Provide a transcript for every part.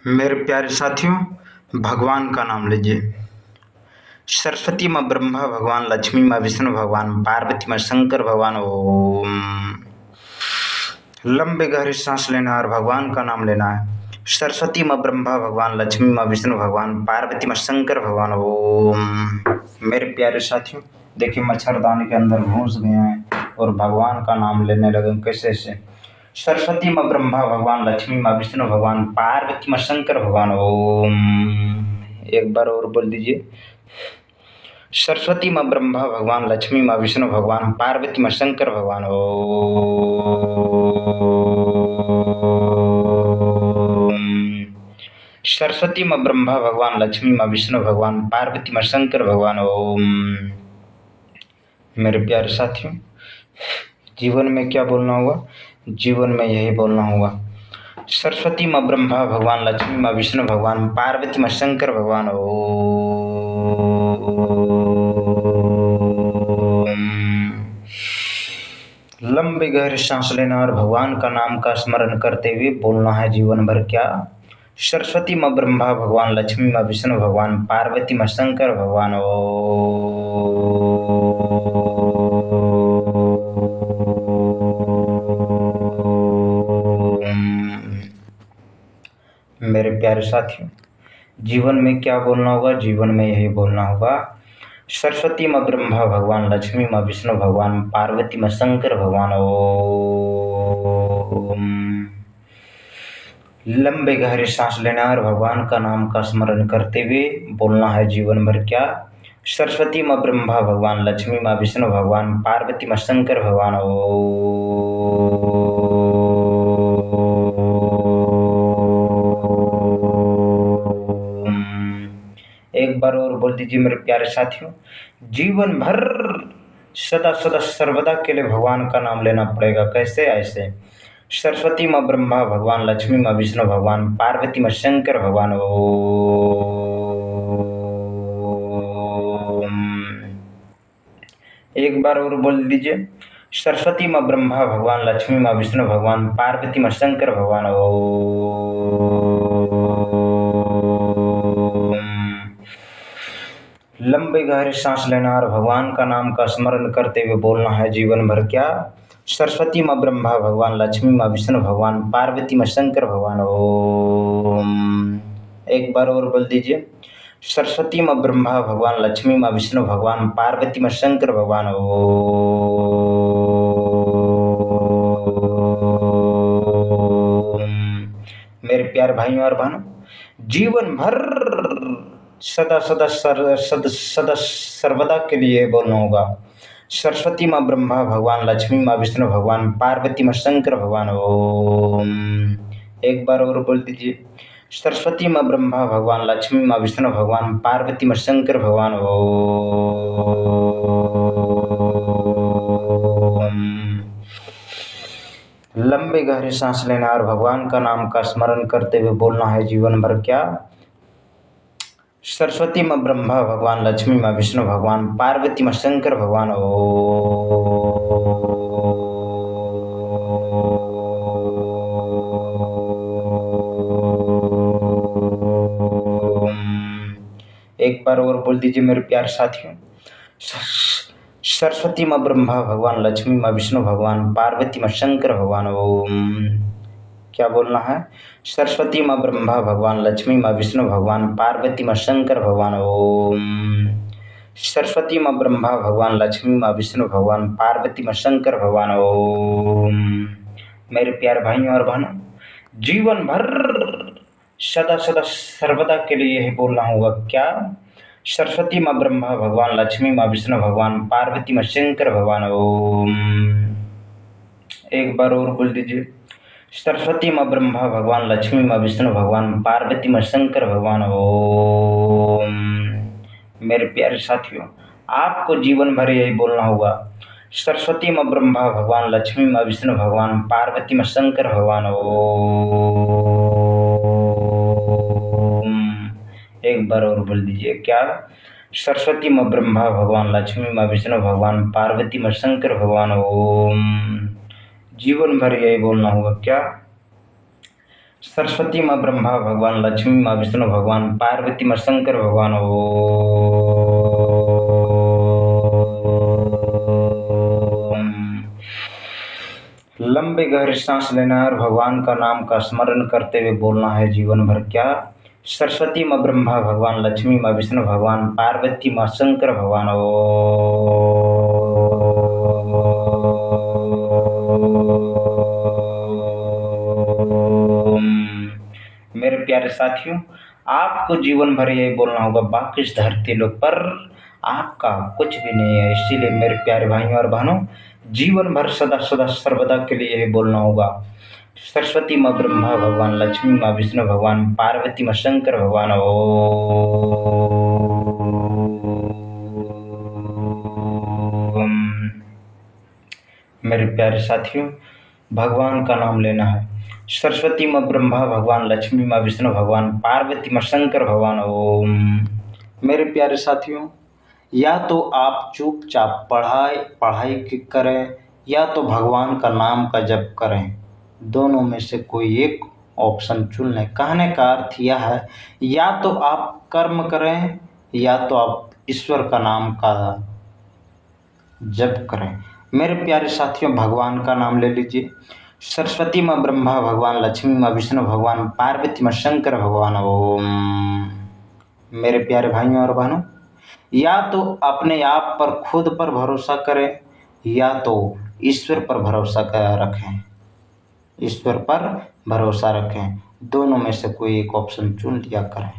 मेरे प्यारे साथियों, भगवान का नाम लीजिए। सरस्वती माँ ब्रह्मा भगवान, लक्ष्मी माँ विष्णु भगवान, पार्वती माँ शंकर भगवान। ओम। लंबे गहरे सांस लेना और भगवान का नाम लेना है। सरस्वती माँ ब्रह्मा भगवान, लक्ष्मी माँ विष्णु भगवान, पार्वती माँ शंकर भगवान। ओम। मेरे प्यारे साथियों, देखिए मच्छरदानी के अंदर घुस गए हैं और भगवान का नाम लेने लगे। कैसे से? सरस्वती माँ ब्रह्मा भगवान, लक्ष्मी माँ विष्णु भगवान, पार्वती माँ शंकर भगवान। ओम। एक बार और बोल दीजिए। सरस्वती माँ ब्रह्मा भगवान, लक्ष्मी माँ विष्णु भगवान, पार्वती माँ शंकर भगवान। ओम। सरस्वती माँ ब्रह्मा भगवान, लक्ष्मी माँ विष्णु भगवान, पार्वती माँ शंकर भगवान। ओम। मेरे प्यारे साथियों, जीवन में क्या बोलना होगा? जीवन में यही बोलना होगा। सरस्वती माँ ब्रह्मा भगवान, लक्ष्मी माँ विष्णु भगवान, पार्वती माँ शंकर भगवान। लंबे गहरे सांस लेना और भगवान का नाम का स्मरण करते हुए बोलना है जीवन भर। क्या? सरस्वती माँ ब्रह्मा भगवान, लक्ष्मी माँ विष्णु भगवान, पार्वती माँ शंकर भगवान। मेरे प्यारे साथियों, जीवन में क्या बोलना होगा? जीवन में यही बोलना होगा। सरस्वती माँ ब्रह्मा भगवान, लक्ष्मी माँ विष्णु भगवान, पार्वती माँ शंकर भगवान। ओम। लंबे गहरे सांस लेना और भगवान का नाम का स्मरण करते हुए बोलना है जीवन भर। क्या? सरस्वती माँ ब्रह्मा भगवान, लक्ष्मी माँ विष्णु भगवान, पार्वती माँ शंकर भगवान। एक बार और बोल दीजिए मेरे प्यारे साथियों। जीवन भर सदा सदा सर्वदा के लिए भगवान का नाम लेना पड़ेगा। कैसे? ऐसे। सरस्वती माँ ब्रह्मा भगवान, लक्ष्मी माँ विष्णु भगवान, पार्वती माँ शंकर भगवान। ओम। एक बार और बोल दीजिए। सरस्वती माँ ब्रह्मा भगवान, लक्ष्मी माँ विष्णु भगवान, पार्वती माँ शंकर भगवान। लंबे गहरे सांस लेना और भगवान का नाम का स्मरण करते हुए बोलना है जीवन भर। क्या? सरस्वती माँ ब्रह्मा भगवान, लक्ष्मी माँ विष्णु भगवान, पार्वती माँ शंकर भगवान। ओम। एक बार और बोल दीजिए। सरस्वती माँ ब्रह्मा भगवान, लक्ष्मी माँ विष्णु भगवान, पार्वती माँ शंकर भगवान। ओम। मेरे प्यारे भाइयों और बहनों, जीवन भर सदा सदा सदा सर्वदा के लिए बोलना होगा। सरस्वती माँ ब्रह्मा भगवान, लक्ष्मी माँ विष्णु भगवान, पार्वती माँ शंकर भगवान। ओम। एक बार और बोल दीजिए। सरस्वती माँ ब्रह्मा भगवान, लक्ष्मी माँ विष्णु भगवान, पार्वती माँ शंकर भगवान। ओम। लंबे गहरे सांस लेना और भगवान का नाम का स्मरण करते हुए बोलना है जीवन भर। क्या? सरस्वती माँ ब्रह्मा भगवान, लक्ष्मी माँ विष्णु भगवान, पार्वती माँ शंकर भगवान। एक बार और बोल दीजिए मेरे प्यारे साथियों। सरस्वती माँ ब्रह्मा भगवान, लक्ष्मी माँ विष्णु भगवान, पार्वती माँ शंकर भगवान। ओम। क्या बोलना है? सरस्वती माँ ब्रह्मा भगवान, लक्ष्मी माँ विष्णु भगवान, पार्वती माँ शंकर भगवान। ओम। सरस्वती माँ ब्रह्मा भगवान, लक्ष्मी माँ विष्णु भगवान, पार्वती माँ शंकर भगवान। ओम। मेरे प्यारे भाइयों और बहनों, जीवन भर सदा सदा सर्वदा के लिए यही बोलना होगा। क्या? सरस्वती माँ ब्रह्मा भगवान, लक्ष्मी माँ विष्णु भगवान, पार्वती माँ शंकर भगवान। ओम। एक बार और बोल दीजिए। सरस्वती माँ ब्रह्मा भगवान, लक्ष्मी माँ विष्णु भगवान, पार्वती माँ शंकर भगवान। ओम। मेरे प्यारे साथियों, आपको जीवन भर यही बोलना होगा। सरस्वती माँ ब्रह्मा भगवान, लक्ष्मी माँ विष्णु भगवान, पार्वती माँ शंकर भगवान। ओम। एक बार और बोल दीजिए। क्या? सरस्वती माँ ब्रह्मा भगवान, लक्ष्मी माँ विष्णु भगवान, पार्वती माँ शंकर भगवान। ओम। जीवन भर यही बोलना होगा। क्या? सरस्वती माँ ब्रह्मा भगवान, लक्ष्मी माँ विष्णु भगवान, पार्वती माँ शंकर भगवान। ओम। लंबे गहरे सांस लेना है और भगवान का नाम का स्मरण करते हुए बोलना है जीवन भर। क्या? सरस्वती माँ ब्रह्मा भगवान, लक्ष्मी माँ विष्णु भगवान, पार्वती माँ शंकर भगवान। ओम। मेरे प्यारे साथियों, आपको जीवन भर यही बोलना होगा, बाकी इस धरती लोक पर आपका कुछ भी नहीं है। इसीलिए मेरे प्यारे भाइयों और बहनों, जीवन भर सदा सदा सर्वदा के लिए यही बोलना होगा, सरस्वती माँ ब्रह्मा भगवान, लक्ष्मी माँ विष्णु भगवान, पार्वती माँ शंकर भगवान। ओम। मेरे प्यारे साथियों, भगवान का नाम लेना है। सरस्वती माँ ब्रह्मा भगवान, लक्ष्मी माँ विष्णु भगवान, पार्वती माँ शंकर भगवान। ओम। मेरे प्यारे साथियों, या तो आप चुपचाप पढ़ाई करें या तो भगवान का नाम का जप करें। दोनों में से कोई एक ऑप्शन चुन लें। कहने का अर्थ यह है, या तो आप कर्म करें या तो आप ईश्वर का नाम का जप करें। मेरे प्यारे साथियों, भगवान का नाम ले लीजिए। सरस्वती माँ ब्रह्मा भगवान, लक्ष्मी माँ विष्णु भगवान, पार्वती माँ शंकर भगवान। ओम। मेरे प्यारे भाइयों और बहनों, या तो अपने आप पर खुद पर भरोसा करें या तो ईश्वर पर भरोसा रखें। ईश्वर पर भरोसा रखें, दोनों में से कोई एक ऑप्शन चुन लिया करें।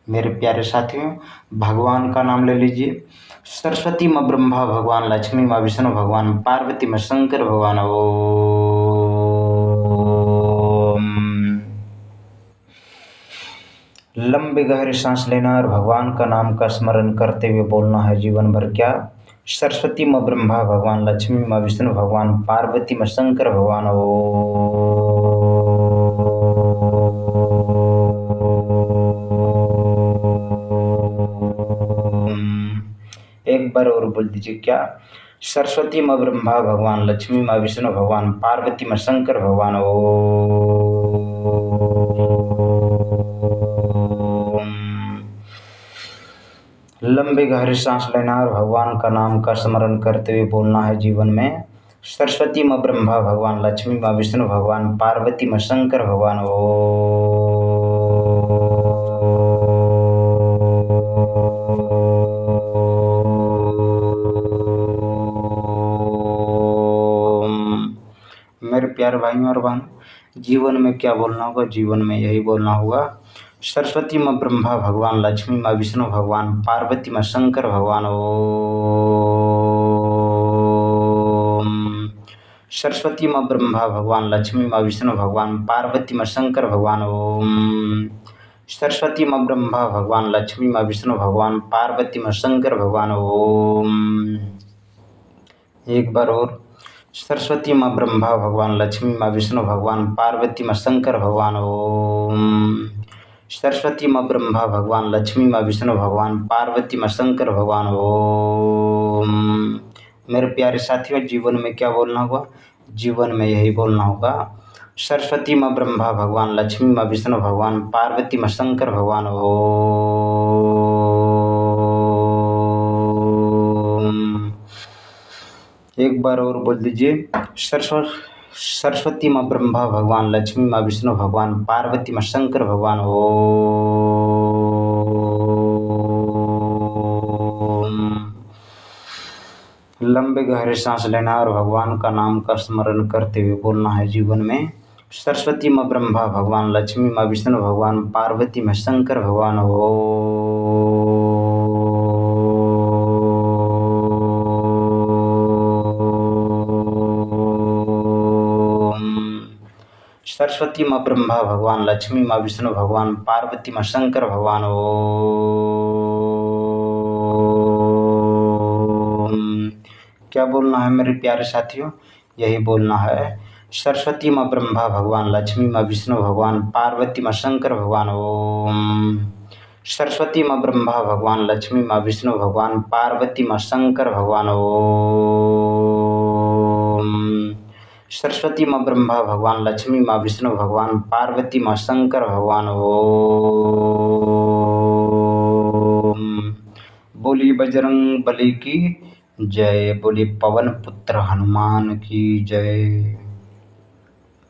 मेरे प्यारे साथियों, भगवान का नाम ले लीजिए। सरस्वती माँ ब्रह्मा भगवान, लक्ष्मी माँ विष्णु भगवान, पार्वती माँ शंकर भगवान। ओम। लंबे गहरे सांस लेना और भगवान का नाम का स्मरण करते हुए बोलना है जीवन भर। क्या? सरस्वती माँ ब्रह्मा भगवान, लक्ष्मी माँ विष्णु भगवान, पार्वती माँ शंकर भगवान। ओम। एक बार और बोल दीजिए। क्या? सरस्वती माँ ब्रह्मा भगवान, लक्ष्मी माँ विष्णु भगवान, पार्वती माँ शंकर भगवान। ओम। लंबे गहरे सांस लेना और भगवान का नाम का स्मरण करते हुए बोलना है जीवन में, सरस्वती माँ ब्रह्मा भगवान, लक्ष्मी माँ विष्णु भगवान, पार्वती माँ शंकर भगवान। ओम। मेरे प्यारे भाइयों और बहनों, जीवन में क्या बोलना होगा? जीवन में यही बोलना होगा, सरस्वती माँ ब्रह्मा भगवान, लक्ष्मी माँ विष्णु भगवान, पार्वती माँ शंकर भगवान। ओम। सरस्वती माँ ब्रह्मा भगवान, लक्ष्मी माँ विष्णु भगवान, पार्वती माँ शंकर भगवान। ओम। सरस्वती माँ ब्रह्मा भगवान, लक्ष्मी माँ विष्णु भगवान, पार्वती माँ शंकर भगवान। ओम। एक बार और, सरस्वती माँ ब्रह्मा भगवान, लक्ष्मी माँ विष्णु भगवान, पार्वती माँ शंकर भगवान। ओम। सरस्वती माँ ब्रह्मा भगवान, लक्ष्मी माँ विष्णु भगवान, पार्वती माँ शंकर भगवान। ओम। मेरे प्यारे साथियों, जीवन में क्या बोलना होगा? जीवन में यही बोलना होगा, सरस्वती माँ ब्रह्मा भगवान, लक्ष्मी माँ विष्णु भगवान, पार्वती माँ शंकर भगवान। ओम। एक बार और बोल दीजिए, सरस्वती माँ ब्रह्मा भगवान, लक्ष्मी माँ विष्णु भगवान, पार्वती माँ शंकर भगवान। ओम। लंबे गहरे सांस लेना और भगवान का नाम का स्मरण करते हुए बोलना है जीवन में, सरस्वती माँ ब्रह्मा भगवान, लक्ष्मी माँ विष्णु भगवान, पार्वती माँ शंकर भगवान। सरस्वती माँ ब्रह्मा भगवान, लक्ष्मी माँ विष्णु भगवान, पार्वती माँ शंकर भगवान। ओम। क्या बोलना है मेरे प्यारे साथियों? यही बोलना है, सरस्वती माँ ब्रह्मा भगवान, लक्ष्मी माँ विष्णु भगवान, पार्वती माँ शंकर भगवान। ओम। सरस्वती माँ ब्रह्मा भगवान, लक्ष्मी माँ विष्णु भगवान, पार्वती माँ शंकर भगवान। ओम। सरस्वती माँ ब्रह्मा भगवान, लक्ष्मी माँ विष्णु भगवान, पार्वती माँ शंकर भगवान। ओम। बोली बजरंग बली की जय, बोली पवन पुत्र हनुमान की जय।